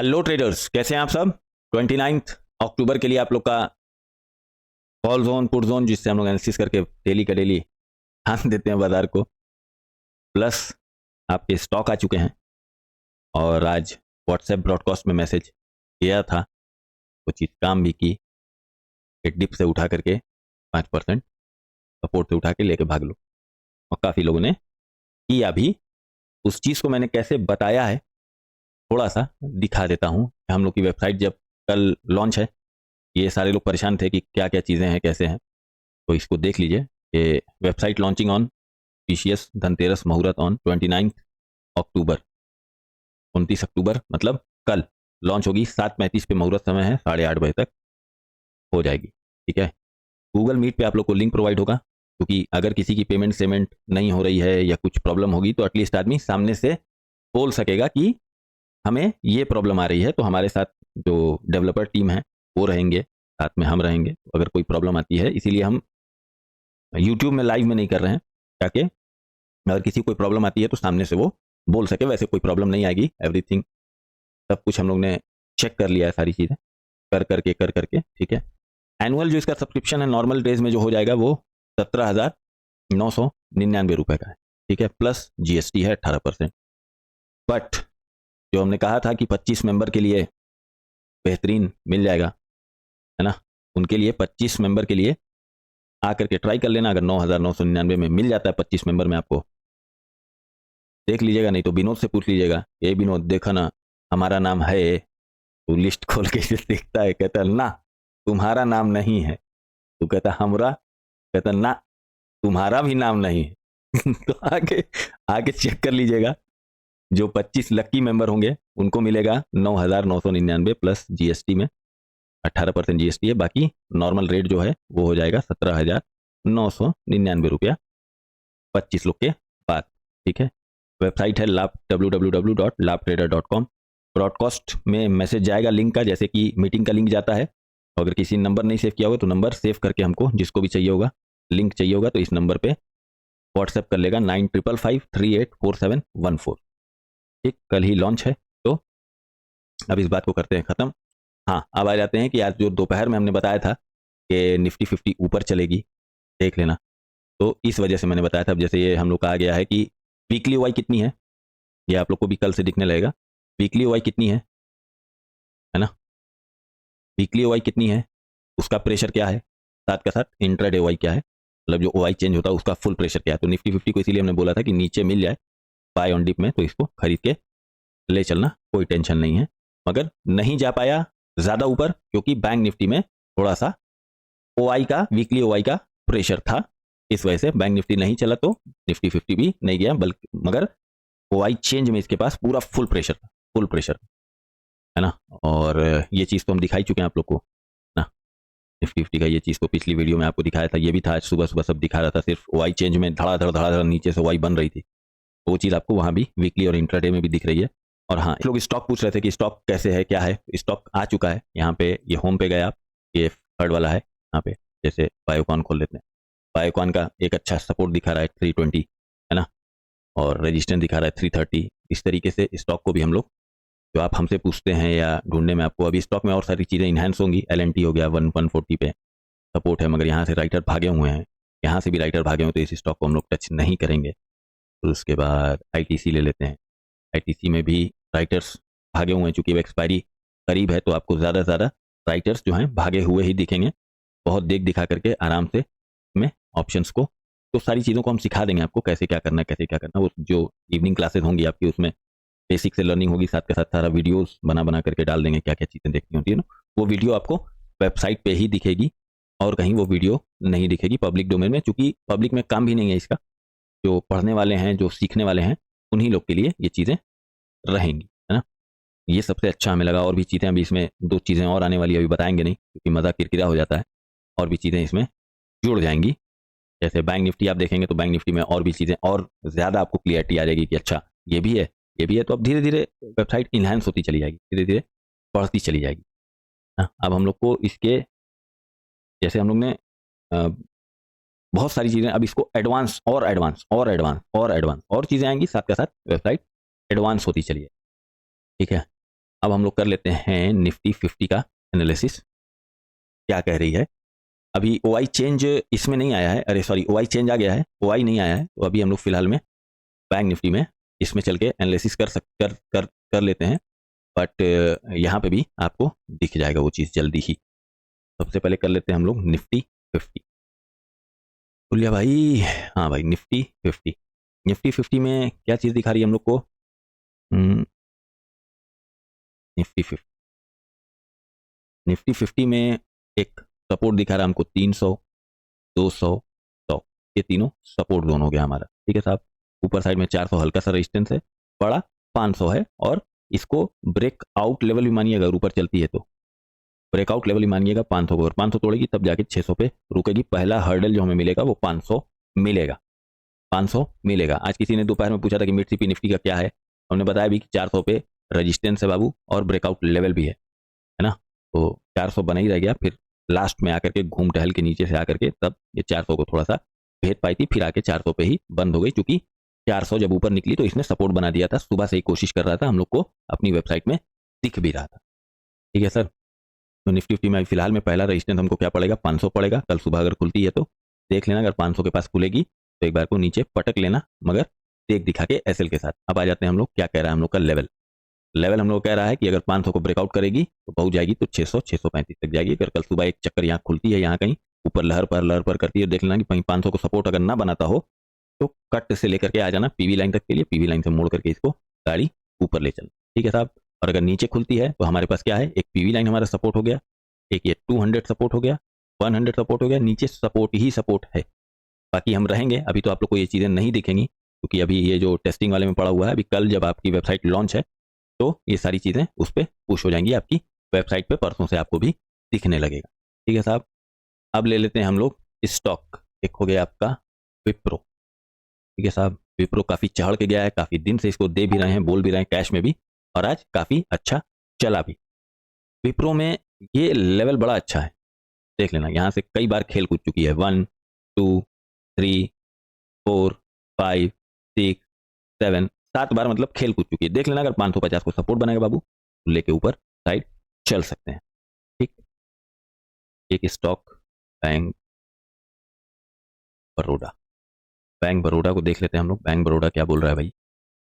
Hello traders, कैसे हैं आप सब। 29 अक्टूबर के लिए आप लोग का कॉल जोन पुट जोन, जिससे हम लोग एनालिसिस करके डेली का डेली ध्यान देते हैं बाजार को। प्लस आपके स्टॉक आ चुके हैं और आज व्हाट्सएप ब्रॉडकास्ट में मैसेज किया था, वो चीज़ काम भी की। एक डिप से उठा करके 5% सपोर्ट से उठा के लेके भाग लो, और काफ़ी लोगों ने किया भी। उस चीज़ को मैंने कैसे बताया है थोड़ा सा दिखा देता हूँ। हम लोग की वेबसाइट जब कल लॉन्च है, ये सारे लोग परेशान थे कि क्या क्या चीज़ें हैं, कैसे हैं, तो इसको देख लीजिए कि website launching on PCS Dhanteras मुहूर्त ऑन 29 अक्टूबर। 29 अक्टूबर मतलब कल लॉन्च होगी। 7:35 पे मुहूर्त समय है, 8:30 बजे तक हो जाएगी। ठीक है, गूगल मीट पे आप लोग को लिंक प्रोवाइड होगा, क्योंकि अगर किसी की पेमेंट नहीं हो रही है या कुछ प्रॉब्लम होगी तो एटलीस्ट आदमी सामने से बोल सकेगा कि हमें ये प्रॉब्लम आ रही है। तो हमारे साथ जो डेवलपर टीम है वो रहेंगे, साथ में हम रहेंगे। तो अगर कोई प्रॉब्लम आती है, इसीलिए हम यूट्यूब में लाइव में नहीं कर रहे हैं, ताकि अगर किसी कोई प्रॉब्लम आती है तो सामने से वो बोल सके। वैसे कोई प्रॉब्लम नहीं आएगी, एवरीथिंग सब कुछ हम लोग ने चेक कर लिया है, सारी चीज़ें कर करके। ठीक है, एनुअल जो इसका सब्सक्रिप्शन है नॉर्मल डेज में जो हो जाएगा वो 17,999 रुपये का है। ठीक है, प्लस जीएसटी है 18%। बट जो हमने कहा था कि 25 मेंबर के लिए बेहतरीन मिल जाएगा, है ना, उनके लिए 25 मेंबर के लिए आकर के ट्राई कर लेना। अगर 9,999 में मिल जाता है 25 मेंबर में, आपको देख लीजिएगा, नहीं तो विनोद से पूछ लीजिएगा, ये विनोद देखा ना हमारा नाम है। तो लिस्ट खोल के इसे देखता है, कहता है ना तुम्हारा नाम नहीं है। तो कहता हमरा, कहता ना तुम्हारा भी नाम नहीं है। तो आगे आगे चेक कर लीजिएगा, जो 25 लक्की मेंबर होंगे उनको मिलेगा 9,999 प्लस जीएसटी में 18% जीएसटी है। बाकी नॉर्मल रेट जो है वो हो जाएगा 17,999 रुपया 25 लोग के बाद। ठीक है, वेबसाइट है लाभ www.labtrader.com। ब्रॉडकास्ट में मैसेज जाएगा लिंक का, जैसे कि मीटिंग का लिंक जाता है। अगर किसी नंबर नहीं सेव किया होगा तो नंबर सेव करके हमको, जिसको भी चाहिए होगा लिंक चाहिए होगा, तो इस नंबर पे व्हाट्सएप कर लेगा 9555384714। ठीक, कल ही लॉन्च है, तो अब इस बात को करते हैं ख़त्म। हाँ, अब आ जाते हैं कि आज जो दोपहर में हमने बताया था कि निफ्टी 50 ऊपर चलेगी, देख लेना। तो इस वजह से मैंने बताया था। अब जैसे ये हम लोग का आ गया है कि वीकली वाई कितनी है, ये आप लोग को भी कल से दिखने लगेगा। वीकली वाई कितनी है ना, वीकली वाई कितनी है, उसका प्रेशर क्या है, साथ का साथ इंट्राडे वाई क्या है, मतलब जो वाई चेंज होता है उसका फुल प्रेशर क्या है। तो निफ्टी 50 को इसीलिए हमने बोला था कि नीचे मिल जाए बाय ऑन डिप में, तो इसको खरीद के ले चलना, कोई टेंशन नहीं है। मगर नहीं जा पाया ज़्यादा ऊपर, क्योंकि बैंक निफ्टी में थोड़ा सा ओआई का, वीकली ओआई का प्रेशर था। इस वजह से बैंक निफ्टी नहीं चला, तो निफ्टी 50 भी नहीं गया। बल्कि मगर ओआई चेंज में इसके पास पूरा फुल प्रेशर था, फुल प्रेशर, है ना। और ये चीज़ तो हम दिखाई चुके हैं आप लोग को ना, निफ्टी 50 का ये चीज़ तो पिछली वीडियो में आपको दिखाया था। ये भी था आज सुबह सुबह सब दिखा रहा था, सिर्फ ओआई चेंज में धड़ाधड़ नीचे से ओआई बन रही थी। वो चीज़ आपको वहाँ भी वीकली और इंट्राडे में भी दिख रही है। और हाँ, लोग स्टॉक पूछ रहे थे कि स्टॉक कैसे है, क्या है। स्टॉक आ चुका है यहाँ पे, ये होम पे गए आप, ये थर्ड वाला है यहाँ पे। जैसे बायोकॉन खोल लेते हैं, बायोकॉन का एक अच्छा सपोर्ट दिखा रहा है 320, है ना, और रेजिस्टेंस दिखा रहा है 330। इस तरीके से स्टॉक को भी हम लोग, जो आप हमसे पूछते हैं या ढूंढने में, आपको अभी स्टॉक में और सारी चीज़ें इन्हांस होंगी। LNT हो गया 140 पे सपोर्ट है, मगर यहाँ से राइटर भागे हुए हैं, यहाँ से भी राइटर भागे हुए, तो इस स्टॉक को हम लोग टच नहीं करेंगे। तो उसके बाद ITC ले लेते हैं। ITC में भी राइटर्स भागे हुए हैं, चूंकि एक्सपायरी करीब है, तो आपको ज़्यादा से ज़्यादा राइटर्स जो हैं भागे हुए ही दिखेंगे। बहुत देख दिखा करके आराम से में ऑप्शंस को, तो सारी चीज़ों को हम सिखा देंगे आपको कैसे क्या करना है, कैसे क्या करना है। वो जो इवनिंग क्लासेस होंगी आपकी, उसमें बेसिक से लर्निंग होगी, साथ के साथ सारा वीडियोस बना बना करके डाल देंगे, क्या क्या चीज़ें देखनी होती है ना, वो वीडियो आपको वेबसाइट पे ही दिखेगी, और कहीं वो वीडियो नहीं दिखेगी पब्लिक डोमेन में, चूंकि पब्लिक में काम भी नहीं है इसका। जो पढ़ने वाले हैं, जो सीखने वाले हैं, उन्हीं लोग के लिए ये चीज़ें रहेंगी, है ना। ये सबसे अच्छा हमें लगा। और भी चीज़ें अभी इसमें 2 चीज़ें और आने वाली है, अभी बताएंगे नहीं क्योंकि मज़ा किरकिरा हो जाता है। और भी चीज़ें इसमें जुड़ जाएंगी, जैसे बैंक निफ्टी आप देखेंगे तो बैंक निफ्टी में और भी चीज़ें, और ज़्यादा आपको क्लियरिटी आ जाएगी कि अच्छा ये भी है, ये भी है। तो अब धीरे धीरे वेबसाइट इन्हांस होती चली जाएगी, धीरे धीरे बढ़ती चली जाएगी। हाँ, अब हम लोग को इसके, जैसे हम लोग ने बहुत सारी चीज़ें, अब इसको एडवांस और एडवांस और एडवांस और एडवांस और चीज़ें आएंगी, साथ के साथ वेबसाइट एडवांस होती चली है। ठीक है, अब हम लोग कर लेते हैं निफ्टी 50 का एनालिसिस, क्या कह रही है। अभी ओआई चेंज इसमें नहीं आया है, अरे सॉरी ओआई चेंज आ गया है, ओआई नहीं आया है, तो अभी हम लोग फिलहाल में बैंक निफ्टी में इसमें चल के एनालिसिस कर लेते हैं। बट यहाँ पे भी आपको दिख जाएगा वो चीज़ जल्दी ही। सबसे पहले कर लेते हैं हम लोग निफ्टी 50। बोलिए भाई, हाँ भाई निफ्टी 50। निफ्टी 50 में क्या चीज़ दिखा रही है हम लोग को? निफ्टी 50, निफ्टी 50 में एक सपोर्ट दिखा रहा है हमको 300, 200, 100, ये तीनों सपोर्ट जोन हो गया हमारा। ठीक है साहब, ऊपर साइड में 400 हल्का सा रेजिस्टेंस है, बड़ा 500 है, और इसको ब्रेकआउट लेवल भी मानिएगा अगर ऊपर चलती है तो, ब्रेकआउट लेवल ही मानिएगा 500 को, और 500 तोड़ेगी तब जाके 600 पे रुकेगी। पहला हर्डल जो हमें मिलेगा वो 500 मिलेगा, 500 मिलेगा। आज किसी ने दोपहर में पूछा था कि मिड सीपी निफ्टी का क्या है, हमने बताया भी कि 400 पे रजिस्टेंस है बाबू, और ब्रेकआउट लेवल भी है ना। तो 400 बना ही रह गया, फिर लास्ट में आकर के घूम टहल के नीचे से आकर के तब ये 400 को थोड़ा सा भेद पाई थी, फिर आके 400 पे ही बंद हो गई, क्योंकि 400 जब ऊपर निकली तो इसने सपोर्ट बना दिया था। सुबह से ही कोशिश कर रहा था, हम लोग को अपनी वेबसाइट में दिख भी रहा था। ठीक है सर, तो निफ्टी 50 में फिलहाल में पहला रजिस्टेंस हमको क्या पड़ेगा? 500 पड़ेगा। कल सुबह अगर खुलती है तो देख लेना, अगर 500 के पास खुलेगी तो एक बार को नीचे पटक लेना, मगर देख दिखा के एसएल के साथ। अब आ जाते हैं हम लोग, क्या कह रहा है हम लोग का लेवल। लेवल हम लोग कह रहा है कि अगर 500 को ब्रेकआउट करेगी तो पहुंच जाएगी तो 600 635 तक जाएगी। अगर कल सुबह एक चक्कर यहाँ खुलती है, यहाँ कहीं ऊपर लहर पर करती है, देख लेना कि कहीं 500 को सपोर्ट अगर ना बनाता हो तो कट से लेकर के आ जाना पीवी लाइन तक के लिए, पीवी लाइन से मोड़ करके इसको गाड़ी ऊपर ले चलना। ठीक है साहब, और अगर नीचे खुलती है तो हमारे पास क्या है, एक पीवी लाइन हमारा सपोर्ट हो गया, एक ये 200 सपोर्ट हो गया, 100 सपोर्ट हो गया, नीचे सपोर्ट ही सपोर्ट है। बाकी हम रहेंगे, अभी तो आप लोग को ये चीज़ें नहीं दिखेंगी क्योंकि अभी ये जो टेस्टिंग वाले में पड़ा हुआ है, अभी कल जब आपकी वेबसाइट लॉन्च है तो ये सारी चीज़ें उस पर पुश हो जाएंगी आपकी वेबसाइट पे, परसों से आपको भी दिखने लगेगा। ठीक है साहब, अब ले लेते हैं हम लोग स्टॉक। एक हो गया आपका विप्रो। ठीक है साहब, विप्रो काफ़ी चढ़ के गया है, काफ़ी दिन से इसको दे भी रहे हैं, बोल भी रहे हैं कैश में भी, और आज काफ़ी अच्छा चला भी। विप्रो में ये लेवल बड़ा अच्छा है, देख लेना, यहाँ से कई बार खेल कूद चुकी है। 1 2 3 4 5 6 7, 7 बार मतलब खेल कूद चुकी है। देख लेना, अगर 550 को सपोर्ट बनाएगा बाबू तो लेके ऊपर साइड चल सकते हैं। ठीक, एक stock bank Baroda. Bank Baroda को देख लेते हैं हम लोग। बैंक बड़ौदा क्या बोल रहा है भाई?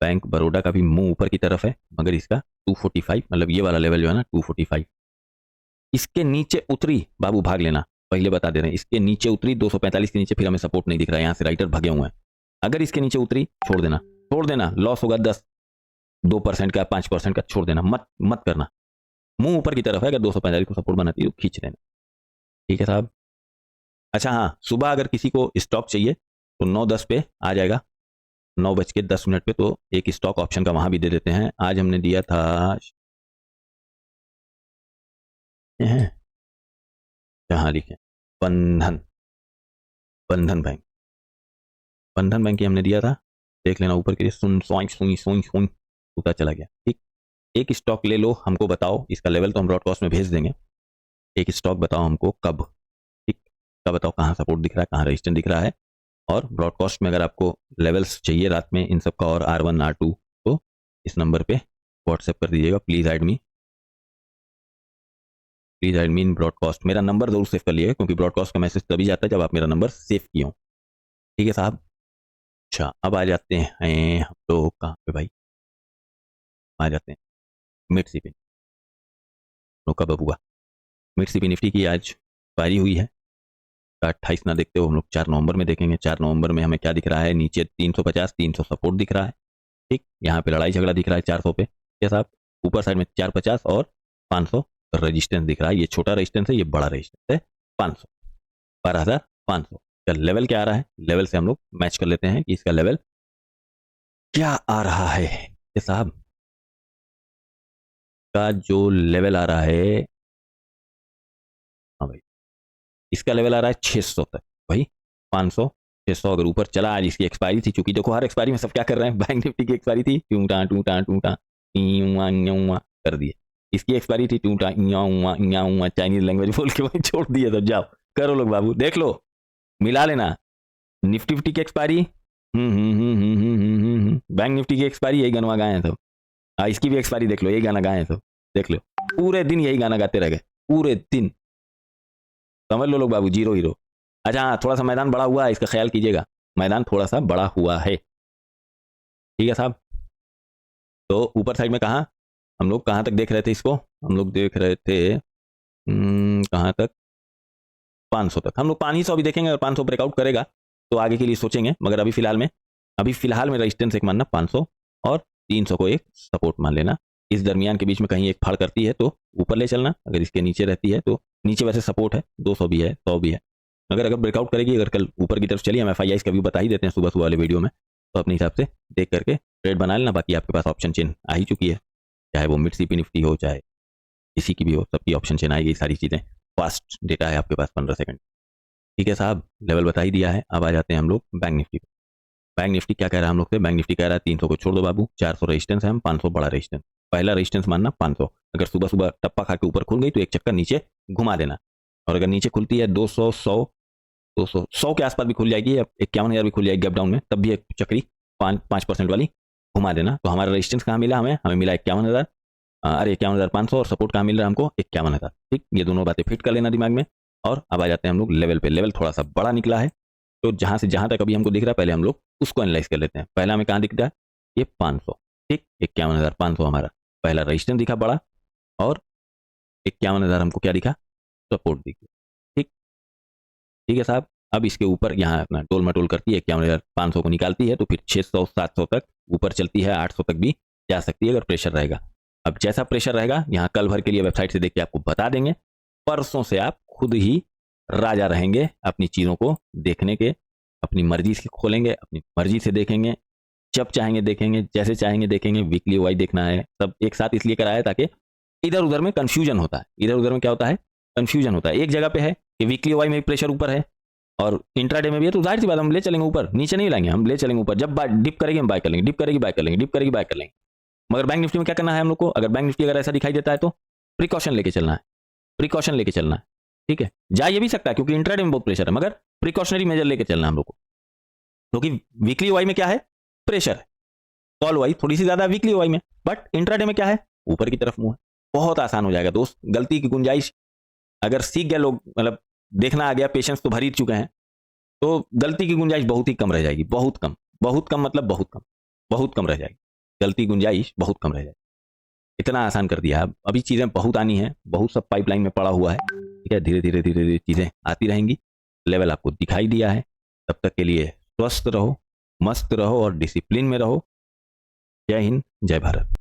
बैंक बड़ौदा का भी मुंह ऊपर की तरफ है, मगर इसका 245 मतलब ये वाला लेवल जो है ना 245, इसके नीचे उतरी बाबू भाग लेना। पहले बता दे रहे हैं, इसके नीचे उतरी 245 के नीचे, फिर हमें सपोर्ट नहीं दिख रहा है, यहाँ से राइटर भगे हुए हैं। अगर इसके नीचे उतरी छोड़ देना, छोड़ देना, लॉस होगा 10 2% का 5% का, छोड़ देना, मत मत करना। मुंह ऊपर की तरफ है, अगर 245 को सपोर्ट बनाती है तो खींच लेना। ठीक है साहब। अच्छा हाँ, सुबह अगर किसी को स्टॉक चाहिए तो 9:10 पे आ जाएगा, 9:10 पे, तो एक स्टॉक ऑप्शन का वहां भी दे देते हैं। आज हमने दिया था, जहाँ लिखे बंधन, बंधन बैंक, बंधन बैंक की हमने दिया था, देख लेना ऊपर के लिए, सुन सोई सुई सोई सोई उतर चला गया। ठीक, एक स्टॉक ले लो, हमको बताओ इसका लेवल तो हम ब्रॉडकास्ट में भेज देंगे। एक स्टॉक बताओ हमको कब, ठीक, कब बताओ, कहाँ सपोर्ट दिख रहा है, कहाँ रजिस्टेंस दिख रहा है, और ब्रॉडकास्ट में अगर आपको लेवल्स चाहिए रात में इन सब का, और R1 R2, तो इस नंबर पे व्हाट्सएप कर दीजिएगा। Please add me, please add me in broadcast. मेरा नंबर जरूर सेव कर लिएगा, क्योंकि ब्रॉडकास्ट का मैसेज तभी जाता है जब आप मेरा नंबर सेव किए हो। ठीक है साहब। अच्छा, अब आ जाते हैं हम लोग कहाँ पे भाई, आ जाते हैं मिड सीपी लोग का बबुआ। मिड सीपी निफ्टी की आज पारी हुई है, 28 ना देखते हो हम लोग 4 नवंबर में देखेंगे। 4 नवंबर में हमें क्या दिख रहा है? नीचे 350 300 सपोर्ट दिख रहा है। ठीक, यहाँ पे लड़ाई झगड़ा दिख रहा है 400 पे। क्या साहब, ऊपर साइड में 450 और 500 रजिस्टेंस दिख रहा है। ये छोटा रजिस्टेंस है, ये बड़ा रजिस्टेंस है 500, 12,500 का लेवल क्या आ रहा है? लेवल से हम लोग मैच कर लेते हैं कि इसका लेवल क्या आ रहा है। ये साहब का जो लेवल आ रहा है, हाँ भाई, इसका लेवल आ रहा है 600 तक भाई। 500 600 अगर ऊपर चला, आज इसकी एक्सपायरी थी, चूंकि देखो हर एक्सपायरी में सब क्या कर रहे हैं, बैंक निफ्टी की एक्सपायरी थी टूटा टूटा टूटा कर दिए, इसकी एक्सपायरी थी टूटा चाइनीज लैंग्वेज बोल के वही छोड़ दिए। तो जाओ करो लोग बाबू, देख लो, मिला लेना। निफ्टी फिफ्टी की एक्सपायरी, बैंक निफ्टी की एक्सपायरी, यही गनवा गाए हैं सब। इसकी भी एक्सपायरी देख लो, यही गाना गाए हैं सब। देख लो, पूरे दिन यही गाना गाते रह गए, पूरे दिन। समझ लो लोग बाबू, जीरो हीरो। अच्छा हाँ, थोड़ा सा मैदान बड़ा हुआ है, इसका ख्याल कीजिएगा, मैदान थोड़ा सा बड़ा हुआ है, ठीक है साहब। तो ऊपर साइड में कहाँ, हम लोग कहाँ तक देख रहे थे इसको, हम लोग देख रहे थे कहाँ तक, 500 तक। हम लोग 500 अभी देखेंगे, अगर 500 ब्रेकआउट करेगा तो आगे के लिए सोचेंगे, मगर अभी फिलहाल में रेजिस्टेंस एक मानना 500 और 300 को एक सपोर्ट मान लेना। इस दरमियान के बीच में कहीं एक फाड़ करती है तो ऊपर ले चलना, अगर इसके नीचे रहती है तो नीचे वैसे सपोर्ट है 200 भी है 100 भी है, अगर ब्रेकआउट करेगी, अगर कल ऊपर की तरफ चलिए, हम FIIs का व्यू बता ही देते हैं सुबह सुबह वाले वीडियो में, तो अपने हिसाब से देख करके ट्रेड बना लेना। बाकी आपके पास ऑप्शन चेन आ ही चुकी है, चाहे वो मिड CP निफ्टी हो, चाहे किसी की भी हो, सबकी ऑप्शन चेन आएगी, सारी चीज़ें। फास्ट डेटा है आपके पास 15 सेकंड, ठीक है साहब, लेवल बता ही दिया है। अब आ जाते हैं हम लोग बैंक निफ्टी पे। बैंक निफ्टी क्या कह रहा है हम लोग से, बैंक निफ्टी कह रहा है 300 को छोड़ दो बाबू, 400 रेजिस्टेंस है, हम 500 बड़ा रेजिस्टेंस। पहला रेजिस्टेंस मानना 500, अगर सुबह सुबह टप्पा खा के ऊपर खुल गई तो एक चक्कर नीचे घुमा देना, और अगर नीचे खुलती है 200 100 200 100 के आसपास भी खुल जाएगी, 51,000 भी खुल जाएगी गैप डाउन में, तब भी एक चक्री 5% वाली घुमा देना। तो हमारा रेजिस्टेंस कहाँ मिला, हमें मिला 51,000, अरे 51,500, और सपोर्ट कहाँ मिल रहा है हमको 51,000। ठीक, ये दोनों बातें फिट कर लेना दिमाग में। और अब आ जाते हैं हम लोग लेवल पे। लेवल थोड़ा सा बड़ा निकला है, तो जहां से जहां तक अभी हमको दिख रहा है, पहले हम लोग उसको एनालाइज कर लेते हैं। पहला हमें कहाँ दिख रहा है, ये 500, ठीक, 51,500 हमारा पहला रेजिस्टेंस दिखा बड़ा, और 51,000 हमको क्या दिखा, सपोर्ट दिखी। ठीक, ठीक है साहब। अब इसके ऊपर यहाँ अपना टोल मटोल करती है, 51,500 को निकालती है, तो फिर 600 700 तक ऊपर चलती है, 800 तक भी जा सकती है अगर प्रेशर रहेगा। अब जैसा प्रेशर रहेगा, यहाँ कल भर के लिए वेबसाइट से देख के आपको बता देंगे, परसों से आप खुद ही राजा रहेंगे अपनी चीज़ों को देखने के, अपनी मर्जी से खोलेंगे, अपनी मर्जी से देखेंगे, जब चाहेंगे देखेंगे, जैसे चाहेंगे देखेंगे। वीकली वाई देखना है, सब एक साथ इसलिए कराया ताकि इधर उधर में कंफ्यूजन होता है, इधर उधर में क्या होता है, कंफ्यूजन होता है। एक जगह पे है कि वीकली वाई में प्रेशर ऊपर है और इंट्राडे में भी है, तो जाहिर सी बात हम ले चलेंगे ऊपर, नीचे नहीं लाएंगे, हम ले चलेंगे ऊपर। जब डिप करेगी हम बाय कर लेंगे, डिप करेगी बाय कर लेंगे, डिप करेगी बाय कर लेंगे। मगर बैंक निफ्टी में क्या करना है हम लोग को, अगर बैंक निफ्टी अगर ऐसा दिखाई देता है तो प्रिकॉशन लेके चलना है, प्रिकॉशन लेके चलना है। ठीक है, जा ये भी सकता है क्योंकि इंट्राडे में बहुत प्रेशर है, मगर प्रिकॉशनरी मेजर लेके चलना है हम लोग को, क्योंकि वीकली वाई में क्या है, प्रेशर है। कॉल वाई थोड़ी सी ज्यादा है वीकली वाई में, बट इंट्राडे में क्या है, ऊपर की तरफ मुंह है। बहुत आसान हो जाएगा दोस्त, गलती की गुंजाइश अगर सीख गए लोग, मतलब देखना आ गया, पेशेंस तो भर ही चुके हैं, तो गलती की गुंजाइश बहुत ही कम रह जाएगी, बहुत कम, बहुत कम, मतलब बहुत कम, बहुत कम रह जाएगी, गलती की गुंजाइश बहुत कम रह जाएगी। इतना आसान कर दिया। अभी चीज़ें बहुत आनी है, बहुत सब पाइपलाइन में पड़ा हुआ है, ठीक है, धीरे धीरे धीरे धीरे चीज़ें आती रहेंगी। लेवल आपको दिखाई दिया है, तब तक के लिए स्वस्थ रहो, मस्त रहो और डिसिप्लिन में रहो। जय हिंद, जय भारत।